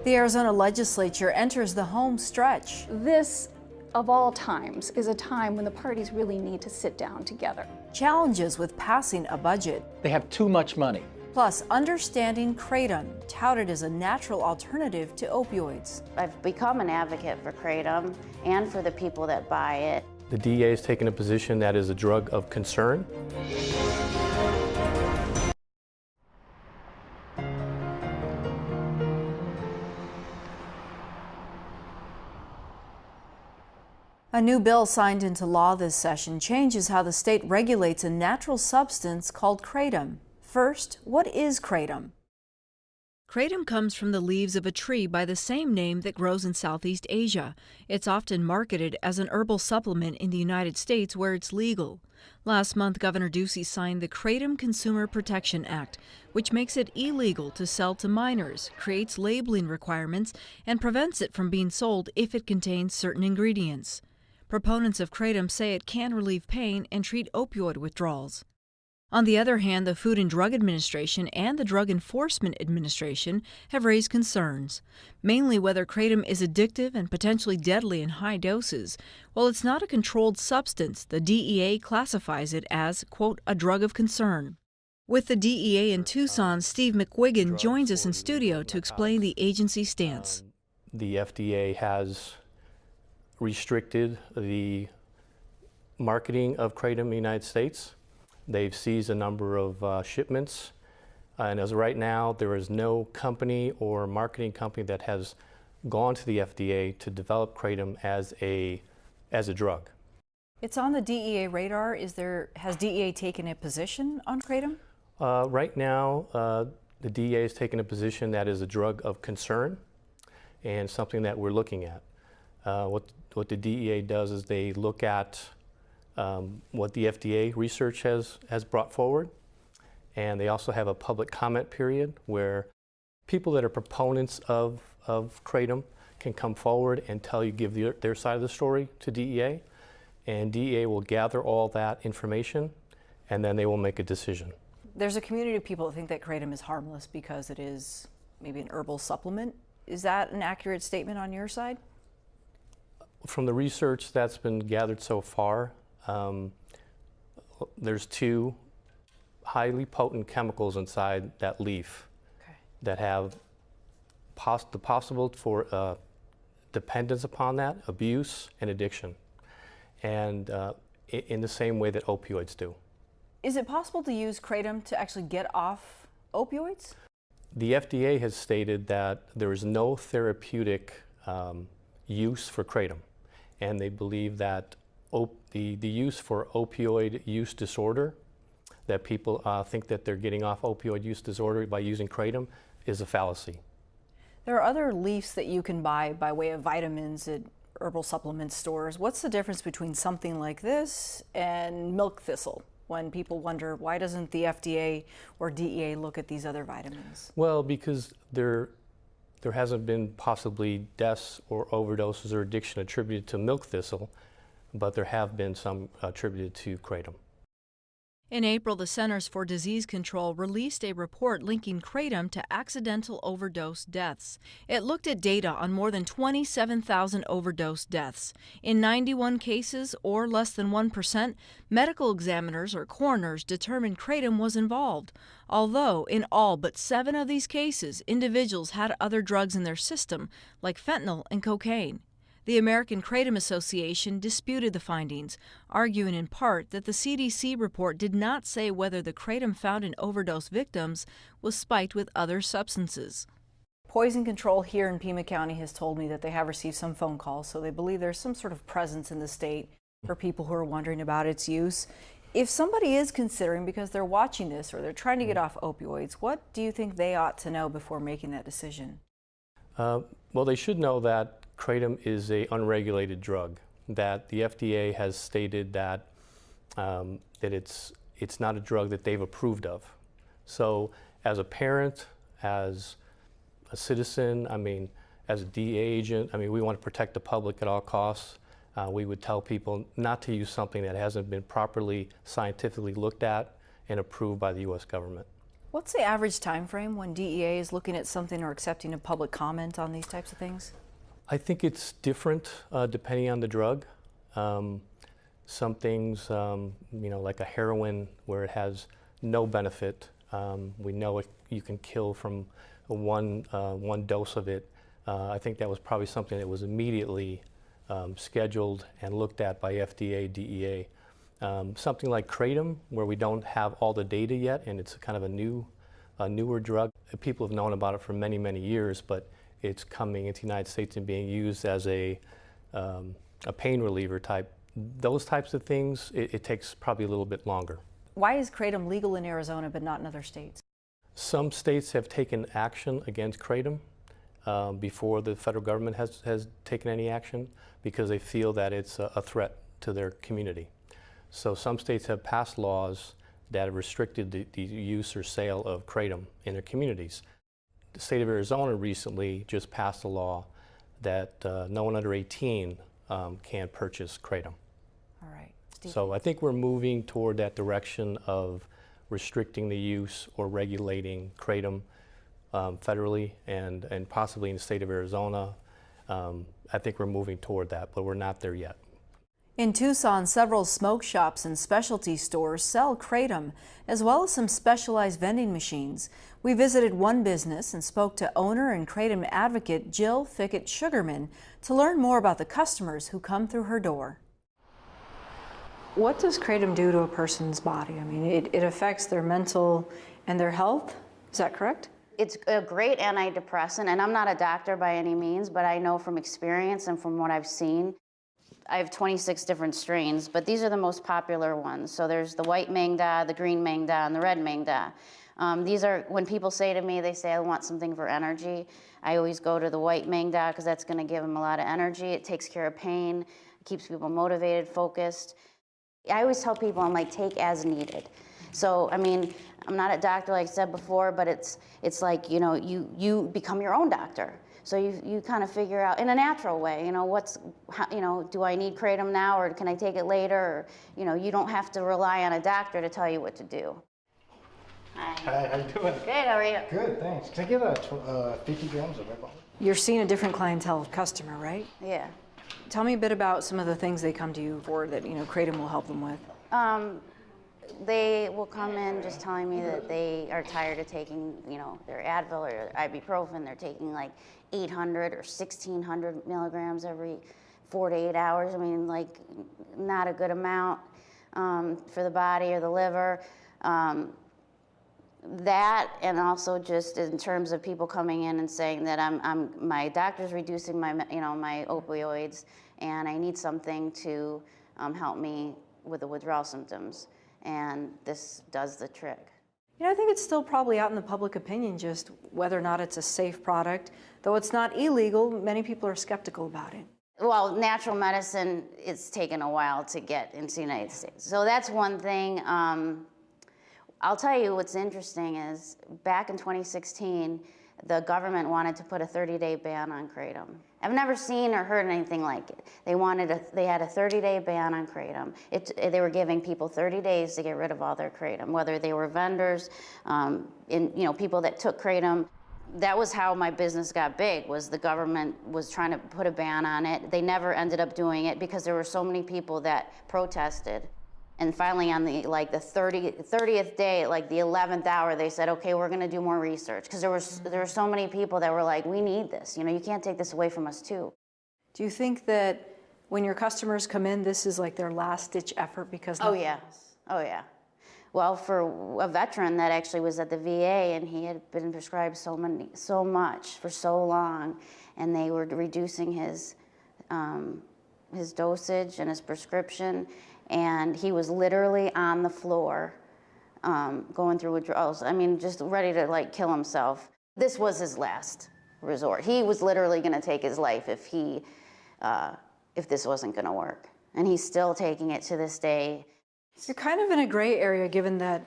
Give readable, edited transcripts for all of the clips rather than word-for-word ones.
The Arizona legislature enters the home stretch. This, of all times, is a time when the parties really need to sit down together. Challenges with passing a budget. They have too much money. Plus, understanding Kratom, touted as a natural alternative to opioids. I've become an advocate for Kratom and for the people that buy it. The DEA has taken a position that is a drug of concern. A new bill signed into law this session changes how the state regulates a natural substance called kratom. First, what is kratom? Kratom comes from the leaves of a tree by the same name that grows in Southeast Asia. It's often marketed as an herbal supplement in the United States where it's legal. Last month, Governor Ducey signed the Kratom Consumer Protection Act, which makes it illegal to sell to minors, creates labeling requirements, and prevents it from being sold if it contains certain ingredients. Proponents of kratom say it can relieve pain and treat opioid withdrawals. On the other hand, the Food and Drug Administration and the Drug Enforcement Administration have raised concerns, mainly whether kratom is addictive and potentially deadly in high doses. While it's not a controlled substance, the DEA classifies it as, quote, a drug of concern. With the DEA in Tucson, Steve McWiggin joins us in studio to explain the agency's stance. The FDA has restricted the marketing of kratom in the United States. They've seized a number of shipments, and as of right now, there is no company or marketing company that has gone to the FDA to develop kratom as a drug. It's on the DEA radar. Has DEA taken a position on kratom? Right now, the DEA has taken a position that is a drug of concern and something that we're looking at. What the DEA does is they look at what the FDA research has brought forward, and they also have a public comment period where people that are proponents of kratom can come forward and give their side of the story to DEA, and DEA will gather all that information, and then they will make a decision. There's a community of people that think that kratom is harmless because it is maybe an herbal supplement. Is that an accurate statement on your side? From the research that's been gathered so far, there's two highly potent chemicals inside that leaf that have the possible for dependence upon that, abuse, and addiction, and in the same way that opioids do. Is it possible to use kratom to actually get off opioids? The FDA has stated that there is no therapeutic use for kratom, and they believe that the use for opioid use disorder, that people think that they're getting off opioid use disorder by using kratom, is a fallacy. There are other leaves that you can buy by way of vitamins at herbal supplement stores. What's the difference between something like this and milk thistle, when people wonder why doesn't the FDA or DEA look at these other vitamins? Well, because there hasn't been possibly deaths or overdoses or addiction attributed to milk thistle, but there have been some attributed to kratom. In April, the Centers for Disease Control released a report linking kratom to accidental overdose deaths. It looked at data on more than 27,000 overdose deaths. In 91 cases, or less than 1%, medical examiners or coroners determined kratom was involved. Although, in all but 7 of these cases, individuals had other drugs in their system, like fentanyl and cocaine. The American Kratom Association disputed the findings, arguing in part that the CDC report did not say whether the kratom found in overdose victims was spiked with other substances. Poison Control here in Pima County has told me that they have received some phone calls, so they believe there's some sort of presence in the state for people who are wondering about its use. If somebody is considering, because they're watching this or they're trying to get off opioids, what do you think they ought to know before making that decision? Well, they should know that kratom is an unregulated drug, that the FDA has stated that it's not a drug that they've approved of. So as a parent, as a citizen, as a DEA agent, we want to protect the public at all costs. We would tell people not to use something that hasn't been properly scientifically looked at and approved by the U.S. government. What's the average time frame when DEA is looking at something or accepting a public comment on these types of things? I think it's different depending on the drug. Some things, like a heroin where it has no benefit, we know you can kill from one dose of it. I think that was probably something that was immediately scheduled and looked at by FDA, DEA. Something like Kratom, where we don't have all the data yet, and it's kind of a newer drug. People have known about it for many, many years, but it's coming into the United States and being used as a pain reliever type. Those types of things, it takes probably a little bit longer. Why is Kratom legal in Arizona but not in other states? Some states have taken action against Kratom before the federal government has taken any action because they feel that it's a threat to their community. So some states have passed laws that have restricted the use or sale of Kratom in their communities. The state of Arizona recently just passed a law that no one under 18 can purchase Kratom. All right. Steve. So I think we're moving toward that direction of restricting the use or regulating Kratom federally and possibly in the state of Arizona. I think we're moving toward that, but we're not there yet. In Tucson, several smoke shops and specialty stores sell Kratom, as well as some specialized vending machines. We visited one business and spoke to owner and Kratom advocate Jill Fickett-Sugarman to learn more about the customers who come through her door. What does Kratom do to a person's body? I mean, it affects their mental and their health. Is that correct? It's a great antidepressant, and I'm not a doctor by any means, but I know from experience and from what I've seen. I have 26 different strains, but these are the most popular ones. So there's the white mangda, the green mangda, and the red mangda. These are, when people say to me, they say, I want something for energy, I always go to the white mangda because that's going to give them a lot of energy. It takes care of pain, it keeps people motivated, focused. I always tell people, I'm like, take as needed. So, I mean, I'm not a doctor, like I said before, but it's like, you become your own doctor. So you kind of figure out in a natural way, do I need Kratom now or can I take it later? Or, you don't have to rely on a doctor to tell you what to do. Hi, how you doing? Good, how are you? Good, thanks. Can I get 50 grams of alcohol? You're seeing a different clientele of customer, right? Yeah. Tell me a bit about some of the things they come to you for that, Kratom will help them with. They will come in just telling me that they are tired of taking, their Advil or their ibuprofen. They're taking like 800 or 1,600 milligrams every 4 to 8 hours. I mean, like, not a good amount for the body or the liver. That, and also just in terms of people coming in and saying that my doctor's reducing my, my opioids, and I need something to help me with the withdrawal symptoms. And this does the trick. I think it's still probably out in the public opinion just whether or not it's a safe product. Though it's not illegal, many people are skeptical about it. Well, natural medicine, it's taken a while to get into the United States. So that's one thing. I'll tell you what's interesting is back in 2016, the government wanted to put a 30-day ban on Kratom. I've never seen or heard anything like it. They had a 30-day ban on Kratom. They were giving people 30 days to get rid of all their Kratom, whether they were vendors, people that took Kratom. That was how my business got big, was the government was trying to put a ban on it. They never ended up doing it because there were so many people that protested. And finally, on the 30th day, like the 11th hour, they said, okay, we're going to do more research. Because there were so many people that were like, we need this. You can't take this away from us, too. Do you think that when your customers come in, this is like their last-ditch effort? Because oh, yeah. Oh, yeah. Well, for a veteran that actually was at the VA, and he had been prescribed so much for so long, and they were reducing his dosage and his prescription, and he was literally on the floor going through withdrawals. I mean, just ready to kill himself. This was his last resort. He was literally going to take his life if this wasn't going to work. And he's still taking it to this day. You're kind of in a gray area given that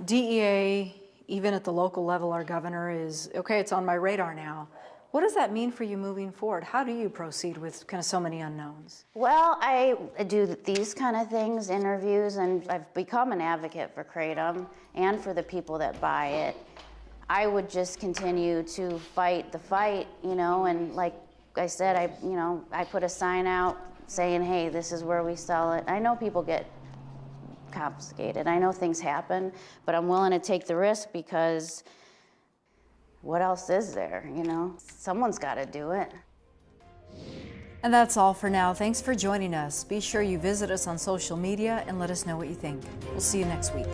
DEA, even at the local level, our governor is, okay, it's on my radar now. What does that mean for you moving forward? How do you proceed with kind of so many unknowns? Well, I do these kind of things, interviews, and I've become an advocate for Kratom and for the people that buy it. I would just continue to fight the fight, you know, and like I said, I put a sign out saying, hey, this is where we sell it. I know people get confiscated. I know things happen, but I'm willing to take the risk because what else is there, you know? Someone's got to do it. And that's all for now. Thanks for joining us. Be sure you visit us on social media and let us know what you think. We'll see you next week.